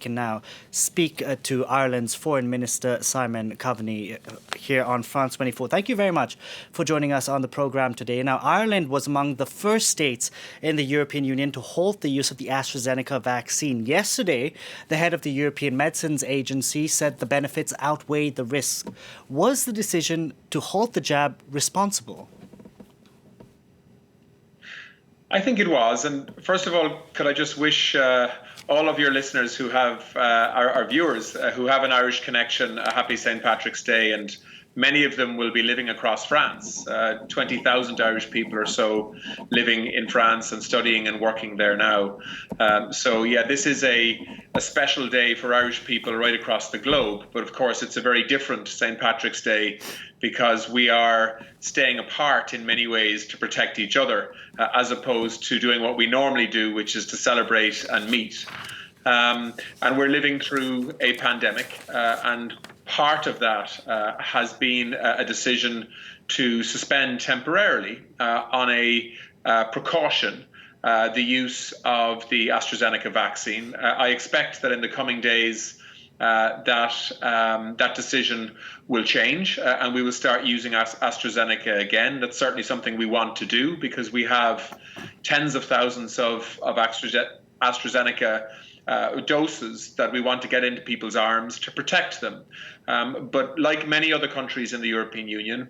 Can now speak to Ireland's Foreign Minister Simon Coveney here on France 24. Thank you very much for joining us on the programme today. Now, Ireland was among the first states in the European Union to halt the use of the AstraZeneca vaccine. Yesterday, the head of the European Medicines Agency said the benefits outweighed the risks. Was the decision to halt the jab responsible? I think it was. And first of all, could I just wish all of your listeners who have, our viewers who have an Irish connection, a happy St. Patrick's Day. And many of them will be living across France. 20,000 Irish people or so living in France and studying and working there now. This is a special day for Irish people right across the globe. But of course, it's a very different St. Patrick's Day because we are staying apart in many ways to protect each other, as opposed to doing what we normally do, which is to celebrate and meet. And we're living through a pandemic, and part of that has been a decision to suspend temporarily on a precaution the use of the AstraZeneca vaccine. I expect that in the coming days that decision will change and we will start using AstraZeneca again. That's certainly something we want to do because we have tens of thousands of AstraZeneca doses that we want to get into people's arms to protect them. But like many other countries in the European Union,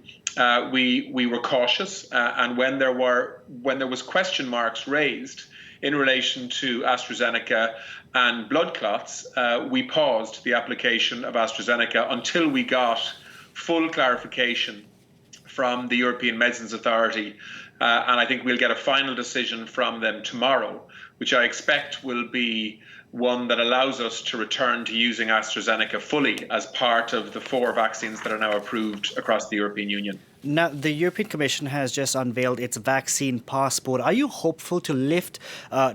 we were cautious, and when there was question marks raised in relation to AstraZeneca and blood clots, we paused the application of AstraZeneca until we got full clarification from the European Medicines Authority, and I think we'll get a final decision from them tomorrow, which I expect will be one that allows us to return to using AstraZeneca fully as part of the 4 vaccines that are now approved across the European Union. Now, the European Commission has just unveiled its vaccine passport. Are you hopeful to lift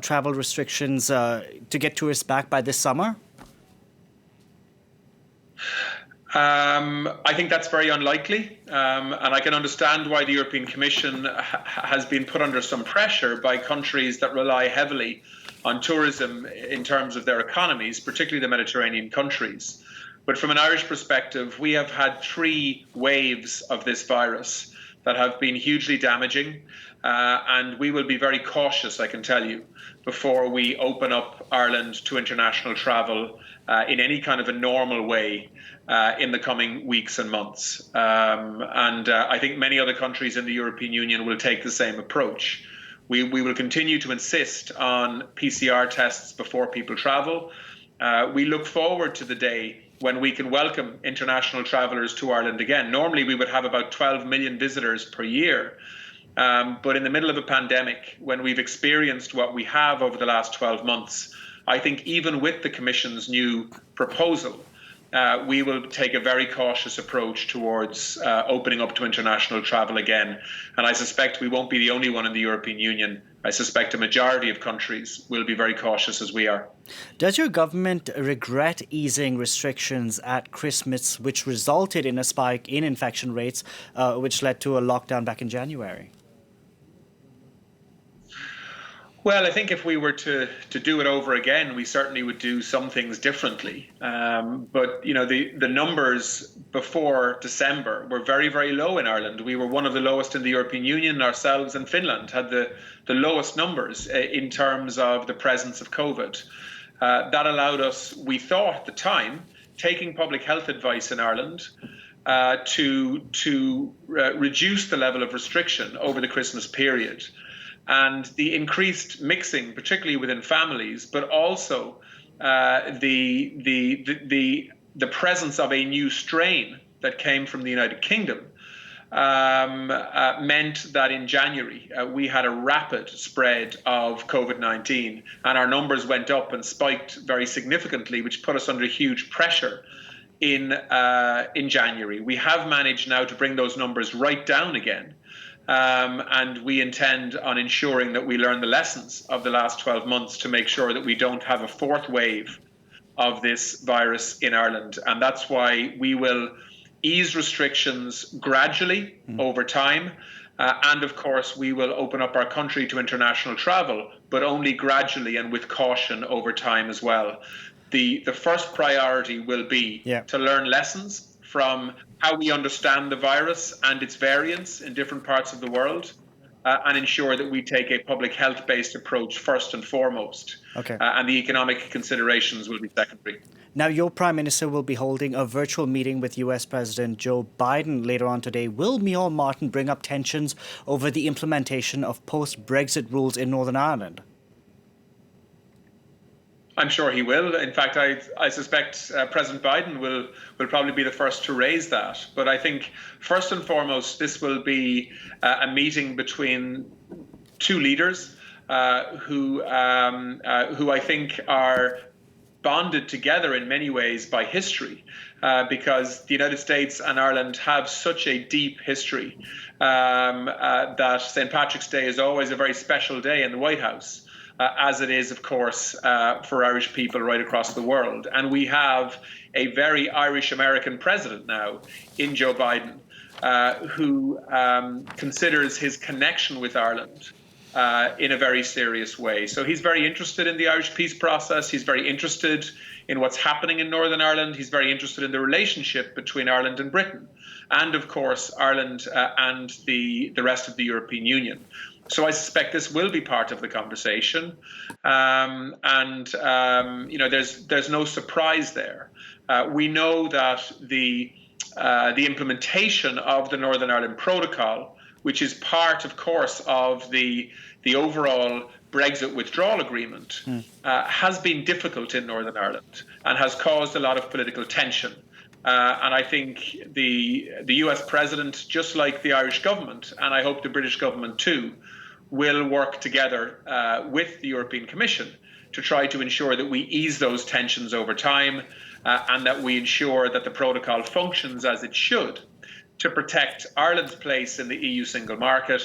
travel restrictions to get tourists back by this summer? I think that's very unlikely, and I can understand why the European Commission has been put under some pressure by countries that rely heavily on tourism in terms of their economies, particularly the Mediterranean countries. But from an Irish perspective, we have had 3 waves of this virus that have been hugely damaging, and we will be very cautious, I can tell you, before we open up Ireland to international travel in any kind of a normal way in the coming weeks and months. I think many other countries in the European Union will take the same approach. We will continue to insist on PCR tests before people travel. We look forward to the day when we can welcome international travellers to Ireland again. Normally, we would have about 12 million visitors per year. But in the middle of a pandemic, when we've experienced what we have over the last 12 months, I think even with the Commission's new proposal, we will take a very cautious approach towards opening up to international travel again. And I suspect we won't be the only one in the European Union. I suspect a majority of countries will be very cautious as we are. Does your government regret easing restrictions at Christmas, which resulted in a spike in infection rates, which led to a lockdown back in January? Well, I think if we were to do it over again, we certainly would do some things differently. But, you know, the numbers before December were very, very low in Ireland. We were one of the lowest in the European Union. Ourselves and Finland had the lowest numbers in terms of the presence of COVID. That allowed us, we thought at the time, taking public health advice in Ireland, to reduce the level of restriction over the Christmas period. And the increased mixing, particularly within families, but also the presence of a new strain that came from the United Kingdom meant that in January we had a rapid spread of COVID-19, and our numbers went up and spiked very significantly, which put us under huge pressure in January. We have managed now to bring those numbers right down again. And we intend on ensuring that we learn the lessons of the last 12 months to make sure that we don't have a 4th wave of this virus in Ireland. And that's why we will ease restrictions gradually over time. And of course, we will open up our country to international travel, but only gradually and with caution over time as well. the first priority will be to learn lessons from how we understand the virus and its variants in different parts of the world, and ensure that we take a public health-based approach first and foremost. And the economic considerations will be secondary. Now, your Prime Minister will be holding a virtual meeting with US President Joe Biden later on today. Will Micheal Martin bring up tensions over the implementation of post-Brexit rules in Northern Ireland? I'm sure he will. In fact, I suspect President Biden will probably be the first to raise that. But I think first and foremost, this will be a meeting between two leaders who I think are bonded together in many ways by history, because the United States and Ireland have such a deep history that St. Patrick's Day is always a very special day in the White House. As it is, of course, for Irish people right across the world. And we have a very Irish-American president now in Joe Biden, who considers his connection with Ireland in a very serious way. So he's very interested in the Irish peace process. He's very interested in what's happening in Northern Ireland. He's very interested in the relationship between Ireland and Britain, and, of course, Ireland and the rest of the European Union. So I suspect this will be part of the conversation, there's no surprise there. We know that the implementation of the Northern Ireland Protocol, which is part, of course, of the overall Brexit withdrawal agreement, has been difficult in Northern Ireland and has caused a lot of political tension. And I think the US president, just like the Irish government, and I hope the British government too, will work together with the European Commission to try to ensure that we ease those tensions over time and that we ensure that the protocol functions as it should to protect Ireland's place in the EU single market,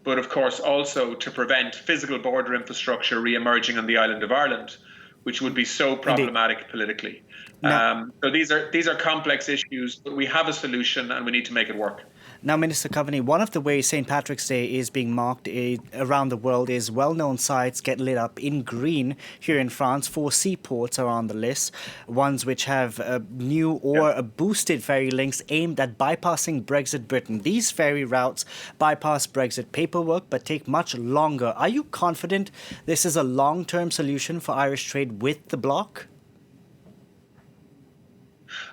but of course also to prevent physical border infrastructure re-emerging on the island of Ireland, which would be so problematic politically. So these are complex issues, but we have a solution and we need to make it work. Now, Minister Coveney, one of the ways St. Patrick's Day is being marked around the world is well-known sites get lit up in green here in France. 4 seaports are on the list, ones which have new or boosted ferry links aimed at bypassing Brexit Britain. These ferry routes bypass Brexit paperwork but take much longer. Are you confident this is a long-term solution for Irish trade with the bloc?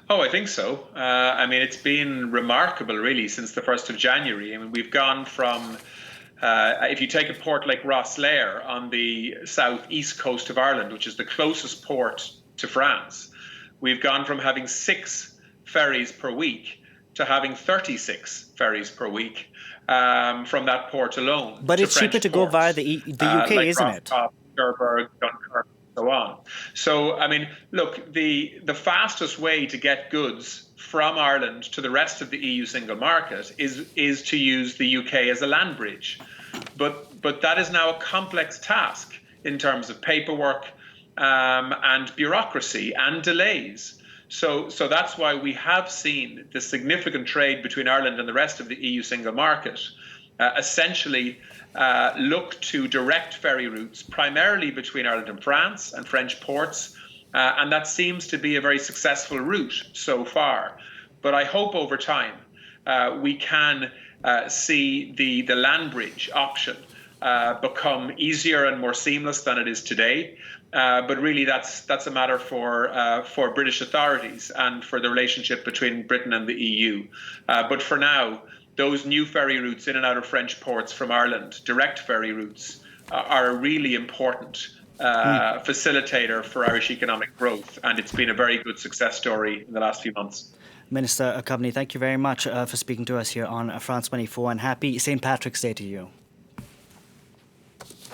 Oh, I think so. It's been remarkable, really, since the 1st of January. I mean, we've gone from, if you take a port like Rosslare on the southeast coast of Ireland, which is the closest port to France, we've gone from having 6 ferries per week to having 36 ferries per week from that port alone. But it's cheaper to go via the UK, like isn't it? Cherbourg, Dunkirk. So on. So, look, the fastest way to get goods from Ireland to the rest of the EU single market is to use the UK as a land bridge. But that is now a complex task in terms of paperwork and bureaucracy and delays. So that's why we have seen the significant trade between Ireland and the rest of the EU single market essentially look to direct ferry routes, primarily between Ireland and France and French ports, and that seems to be a very successful route so far. But I hope over time we can see the land bridge option become easier and more seamless than it is today. But really, that's a matter for British authorities and for the relationship between Britain and the EU. But for now, those new ferry routes in and out of French ports from Ireland, direct ferry routes, are a really important facilitator for Irish economic growth. And it's been a very good success story in the last few months. Minister Coveney, thank you very much for speaking to us here on France 24, and happy St. Patrick's Day to you.